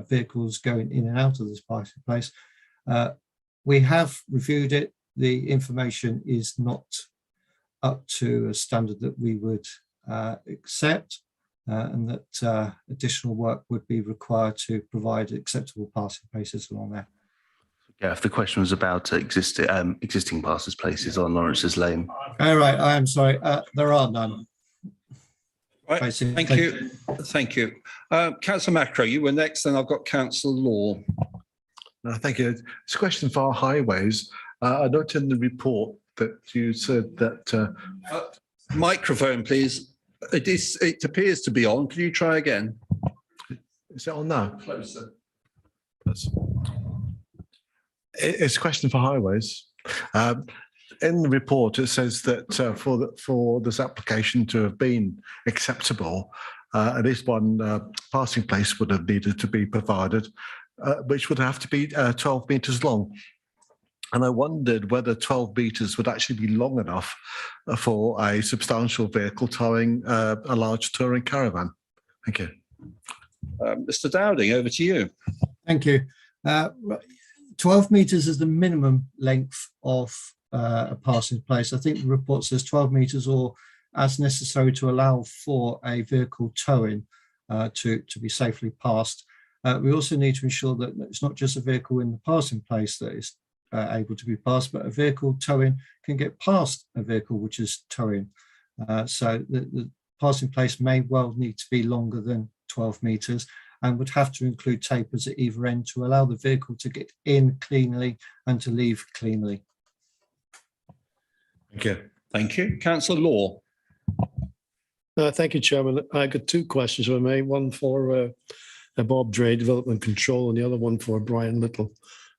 vehicles going in and out of this passing place. We have reviewed it. The information is not up to a standard that we would accept, and that additional work would be required to provide acceptable passing places along there. Yeah, if the question was about existing passing places on Lawrence's Lane. All right, I am sorry. There are none. Right, thank you. Thank you. Councillor Macro, you were next, and I've got Councillor Law. No, thank you. It's a question for our highways. I noted in the report that you said that. Microphone, please. It appears to be on. Can you try again? Is it on now? Closer. It's a question for highways. in the report, it says that for this application to have been acceptable, at least one passing place would have needed to be provided, which would have to be 12 metres long. And I wondered whether 12 metres would actually be long enough for a substantial vehicle towing a large touring caravan. Thank you. Mr. Dowding, over to you. Thank you. 12 metres is the minimum length of a passing place. I think the report says 12 metres or as necessary to allow for a vehicle towing to be safely passed. We also need to ensure that it's not just a vehicle in the passing place that is able to be passed, but a vehicle towing can get past a vehicle which is towing. So the passing place may well need to be longer than 12 metres and would have to include tapers at either end to allow the vehicle to get in cleanly and to leave cleanly. Thank you. Thank you. Councillor Law. Thank you, Chairman. I got two questions, if I may. One for Bob Dre, Development Control, and the other one for Brian Little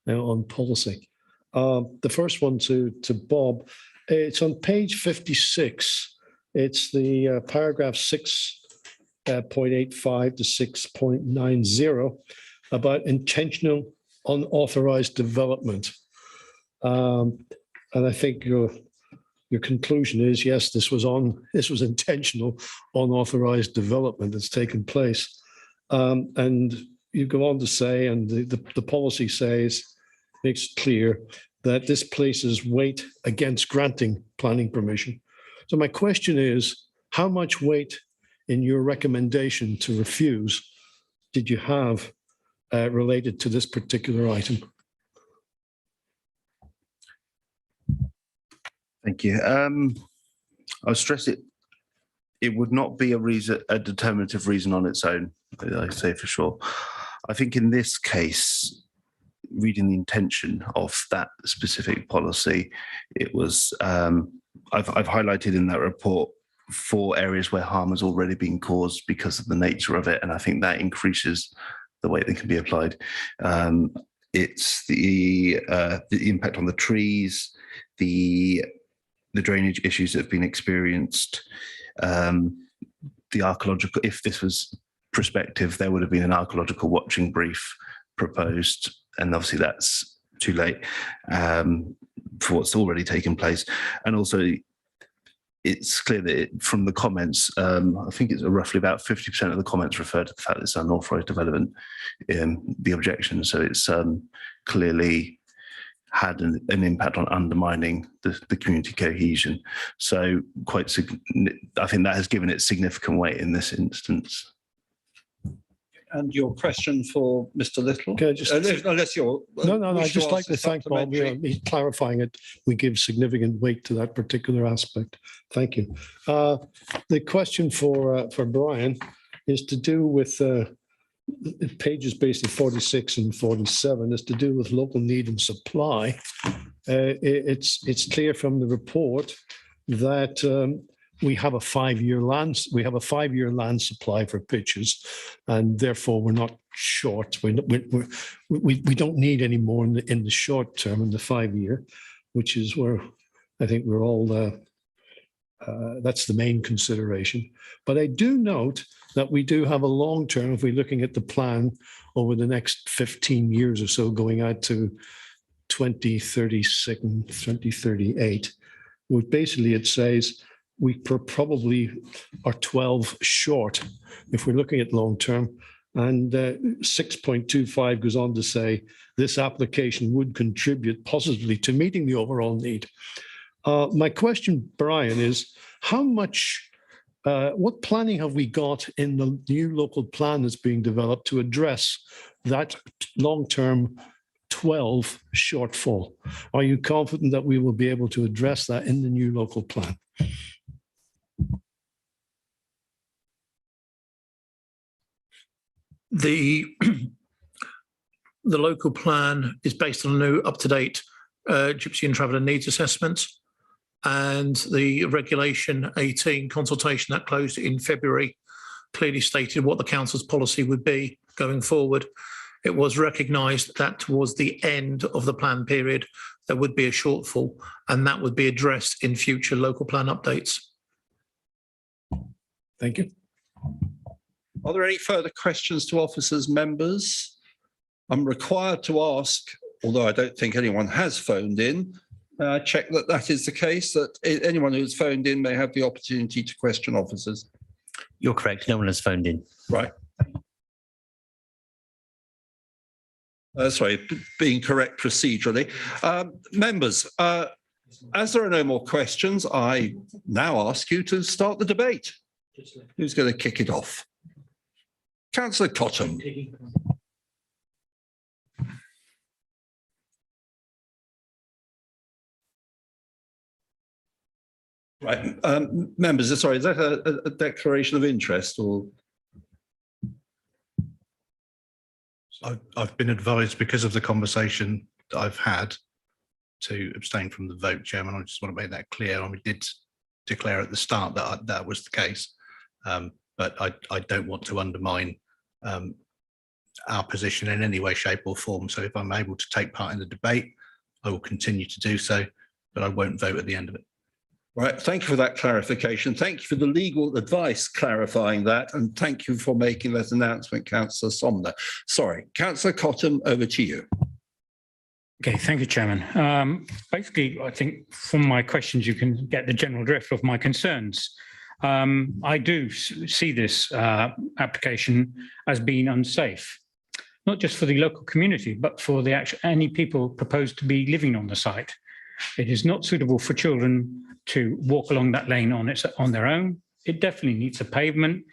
on policy. The first one to Bob, it's on page 56. It's the paragraph 6.85 to 6.90 about intentional unauthorized development. And I think your conclusion is, yes, this was intentional unauthorized development that's taken place. And you go on to say, and the policy says, makes it clear that this places weight against granting planning permission. So my question is, how much weight in your recommendation to refuse did you have related to this particular item? Thank you. I'll stress it would not be a determinative reason on its own, I say for sure. I think in this case, reading the intention of that specific policy, it was, I've highlighted in that report 4 areas where harm has already been caused because of the nature of it, and I think that increases the weight that can be applied. It's the impact on the trees, the drainage issues that have been experienced, the archaeological, if this was prospective, there would have been an archaeological watching brief proposed, and obviously that's too late for what's already taken place. And also it's clear that from the comments, I think it's roughly about 50% of the comments refer to the fact that it's unauthorized development in the objection. So it's clearly had an impact on undermining the community cohesion. So I think that has given it significant weight in this instance. And your question for Mr. Little? Can I just, unless you're... No, I'd just like to thank Bob. He's clarifying it. We give significant weight to that particular aspect. Thank you. The question for Brian is to do with pages basically 46 and 47, is to do with local need and supply. It's clear from the report that we have a 5-year land supply for pitches, and therefore we're not short. We don't need any more in the short term, in the 5-year, which is where I think we're all. That's the main consideration. But I do note that we do have a long term. If we're looking at the plan over the next 15 years or so, going out to 2036, 2038, which basically it says we probably are 12 short if we're looking at long term. And 6.25 goes on to say this application would contribute positively to meeting the overall need. My question, Brian, is how much, what planning have we got in the new local plan that's being developed to address that long-term 12 shortfall? Are you confident that we will be able to address that in the new local plan? The local plan is based on a new up-to-date Gypsy and Traveller Needs Assessment, and the Regulation 18 consultation that closed in February clearly stated what the council's policy would be going forward. it was recognised that towards the end of the plan period, there would be a shortfall, and that would be addressed in future local plan updates. Thank you. Are there any further questions to officers, members? I'm required to ask, although I don't think anyone has phoned in, check that that is the case, that anyone who's phoned in may have the opportunity to question officers. You're correct. No one has phoned in. Right. Sorry, being correct procedurally. Members, as there are no more questions, I now ask you to start the debate. Who's going to kick it off? Councillor Cottam. Right, members, sorry, is that a declaration of interest or? I've been advised, because of the conversation that I've had, to abstain from the vote, Chairman. I just want to make that clear. And we did declare at the start that that was the case, but I don't want to undermine our position in any way, shape or form. So if I'm able to take part in the debate, I will continue to do so, but I won't vote at the end of it. Right, thank you for that clarification. Thank you for the legal advice clarifying that, and thank you for making that announcement, Councillor Somner. Sorry, Councillor Cottam, over to you. Okay, thank you, Chairman. Basically, I think from my questions, you can get the general drift of my concerns. I do see this application as being unsafe, not just for the local community, but for the any people proposed to be living on the site. It is not suitable for children to walk along that lane on their own. It definitely needs a pavement,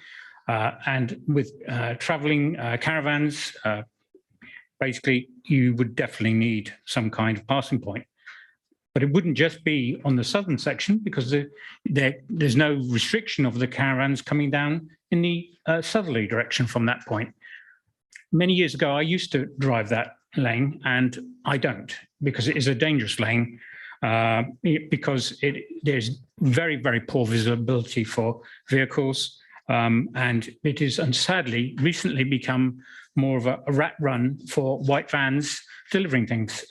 and with travelling caravans, basically you would definitely need some kind of passing point. But it wouldn't just be on the southern section, because there's no restriction of the caravans coming down in the southerly direction from that point. Many years ago, I used to drive that lane, and I don't, because it is a dangerous lane. Because there's very, very poor visibility for vehicles, and it is, and sadly, recently become more of a rat run for white vans delivering things,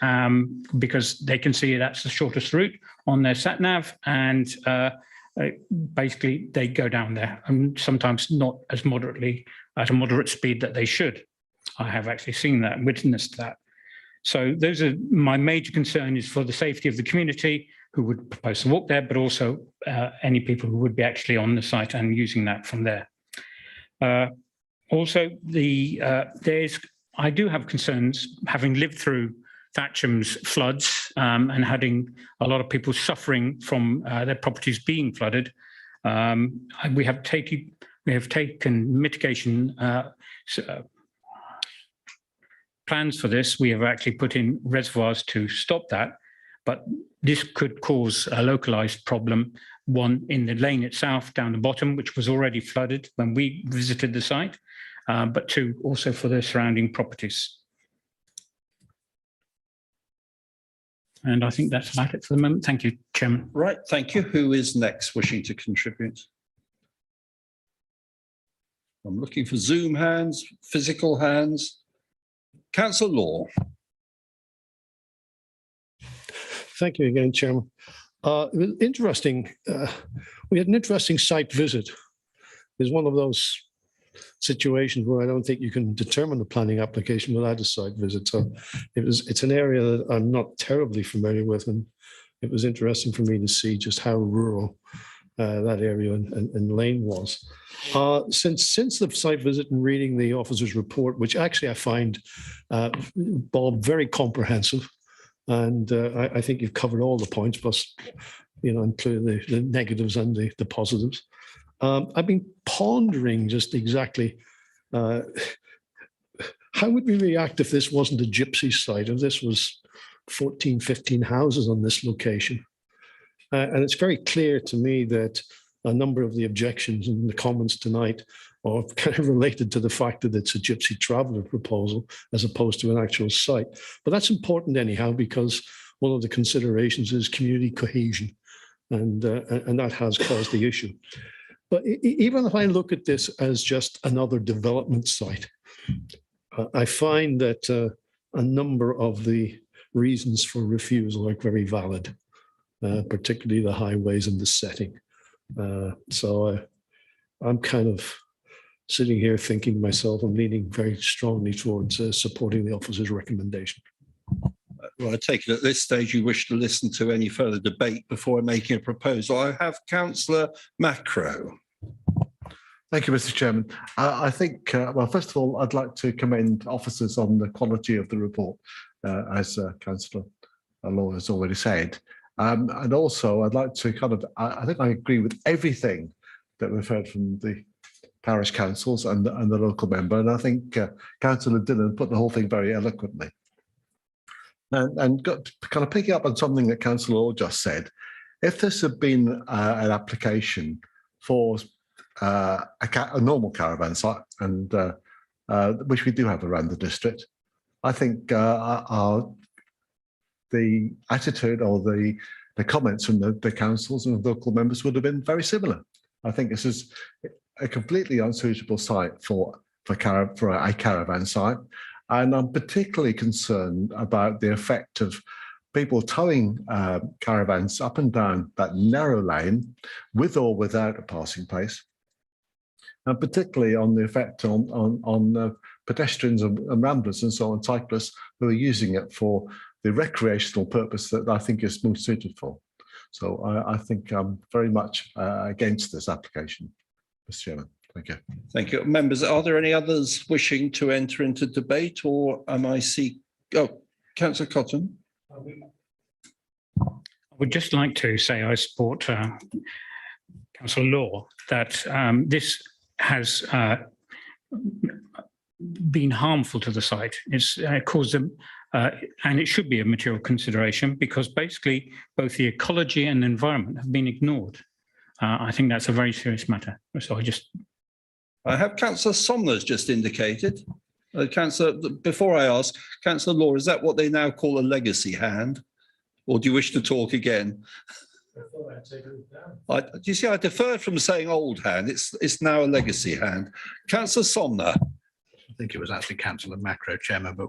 because they can see that's the shortest route on their sat nav, and basically they go down there, and sometimes not as moderately at a moderate speed that they should. I have actually seen that and witnessed that. So those are my major concern, is for the safety of the community who would propose to walk there, but also any people who would be actually on the site and using that from there. Also, I do have concerns, having lived through Thatcham's floods and having a lot of people suffering from their properties being flooded. We have taken mitigation plans for this. We have actually put in reservoirs to stop that, but this could cause a localized problem, one in the lane itself down the bottom, which was already flooded when we visited the site, but two, also for the surrounding properties. And I think that's about it for the moment. Thank you, Chairman. Right, thank you. Who is next wishing to contribute? I'm looking for Zoom hands, physical hands. Councillor Law. Thank you again, Chairman. It was interesting. We had an interesting site visit. It's one of those situations where I don't think you can determine the planning application without a site visit. So it's an area that I'm not terribly familiar with, and it was interesting for me to see just how rural that area and lane was. Since the site visit and reading the officer's report, which actually I find, Bob, very comprehensive, and I think you've covered all the points, plus, including the negatives and the positives. I've been pondering just exactly how would we react if this wasn't a gypsy site, if this was 14, 15 houses on this location. And it's very clear to me that a number of the objections in the comments tonight are kind of related to the fact that it's a gypsy traveller proposal as opposed to an actual site. But that's important anyhow, because one of the considerations is community cohesion, and that has caused the issue. But even if I look at this as just another development site, I find that a number of the reasons for refusal are very valid, particularly the highways and the setting. So I'm kind of sitting here thinking to myself, I'm leaning very strongly towards supporting the officer's recommendation. Well, I take it at this stage you wish to listen to any further debate before making a proposal. I have Councillor Macro. Thank you, Mr. Chairman. I think, well, first of all, I'd like to commend officers on the quality of the report, as Councillor Law has already said. And also, I'd like to kind of, I think I agree with everything that we've heard from the parish councils and the local member. And I think Councillor Dillon put the whole thing very eloquently. And got kind of picking up on something that Councillor Law just said, if this had been an application for a normal caravan site, and which we do have around the district, I think the attitude or the comments from the councils and the local members would have been very similar. I think this is a completely unsuitable site for a caravan site, and I'm particularly concerned about the effect of people towing caravans up and down that narrow lane with or without a passing place, and particularly on the effect on pedestrians and ramblers and so on, cyclists who are using it for the recreational purpose that I think is most suited for. So I think I'm very much against this application, Mr. Chairman. Thank you. Thank you. Members, are there any others wishing to enter into debate, or am I see? Oh, Councillor Cotton. I would just like to say I support Councillor Law that this has been harmful to the site. It's caused them, and it should be a material consideration, because basically both the ecology and the environment have been ignored. I think that's a very serious matter. So I have Councillor Somner's just indicated. Councillor, before I ask, Councillor Law, is that what they now call a legacy hand? Or do you wish to talk again? Do you see, I deferred from saying old hand. It's now a legacy hand. Councillor Somner. I think it was actually Councillor Macro, Chairman, but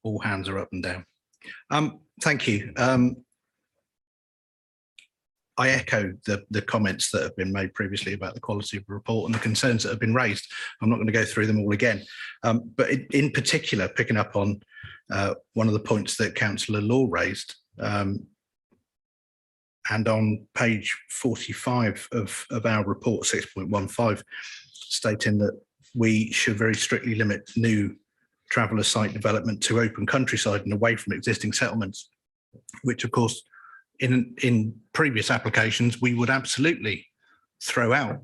all hands are up and down. Thank you. I echo the comments that have been made previously about the quality of the report and the concerns that have been raised. I'm not going to go through them all again, but in particular, picking up on one of the points that Councillor Law raised, and on page 45 of our report 6.15, stating that we should very strictly limit new traveller site development to open countryside and away from existing settlements, which of course in previous applications we would absolutely throw out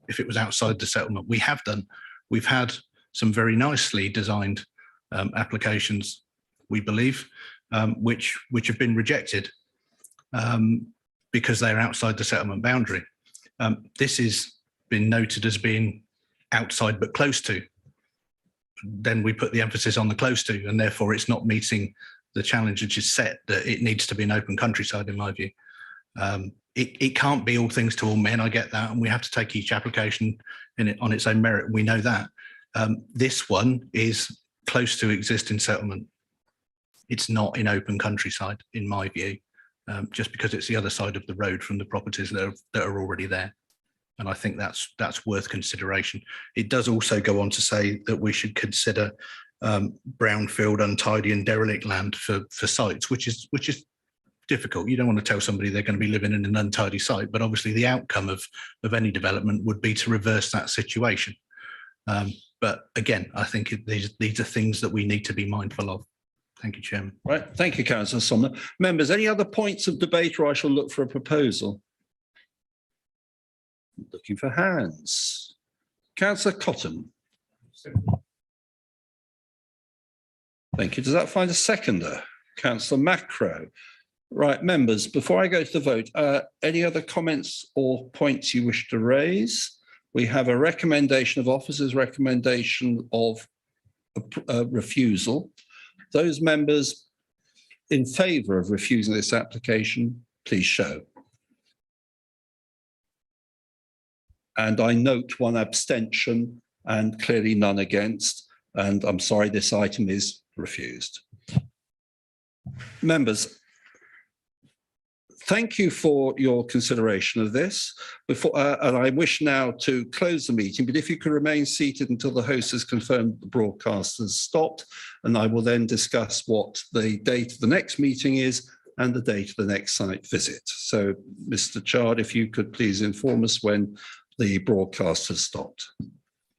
if it was outside the settlement. We have done. We've had some very nicely designed applications, we believe, which have been rejected because they're outside the settlement boundary. This has been noted as being outside but close to. Then we put the emphasis on the close to, and therefore it's not meeting the challenge which is set that it needs to be an open countryside, in my view. It can't be all things to all men, I get that, and we have to take each application on its own merit, we know that. This one is close to existing settlement. It's not in open countryside, in my view, just because it's the other side of the road from the properties that are already there. And I think that's worth consideration. It does also go on to say that we should consider brownfield, untidy and derelict land for sites, which is difficult. You don't want to tell somebody they're going to be living in an untidy site, but obviously the outcome of any development would be to reverse that situation. But again, I think these are things that we need to be mindful of. Thank you, Chairman. Right. Thank you, Councillor Somner. Members, any other points of debate, or I shall look for a proposal? Looking for hands. Councillor Cotton. Thank you. Does that find a seconder? Councillor Macro. Right, members, before I go to the vote, any other comments or points you wish to raise? We have a recommendation of officers' recommendation of refusal. Those members in favour of refusing this application, please show. And I note one abstention and clearly none against. And I'm sorry, this item is refused. Members, thank you for your consideration of this. And I wish now to close the meeting, but if you can remain seated until the host has confirmed the broadcast has stopped, and I will then discuss what the date of the next meeting is and the date of the next site visit. So, Mr. Chard, if you could please inform us when the broadcast has stopped.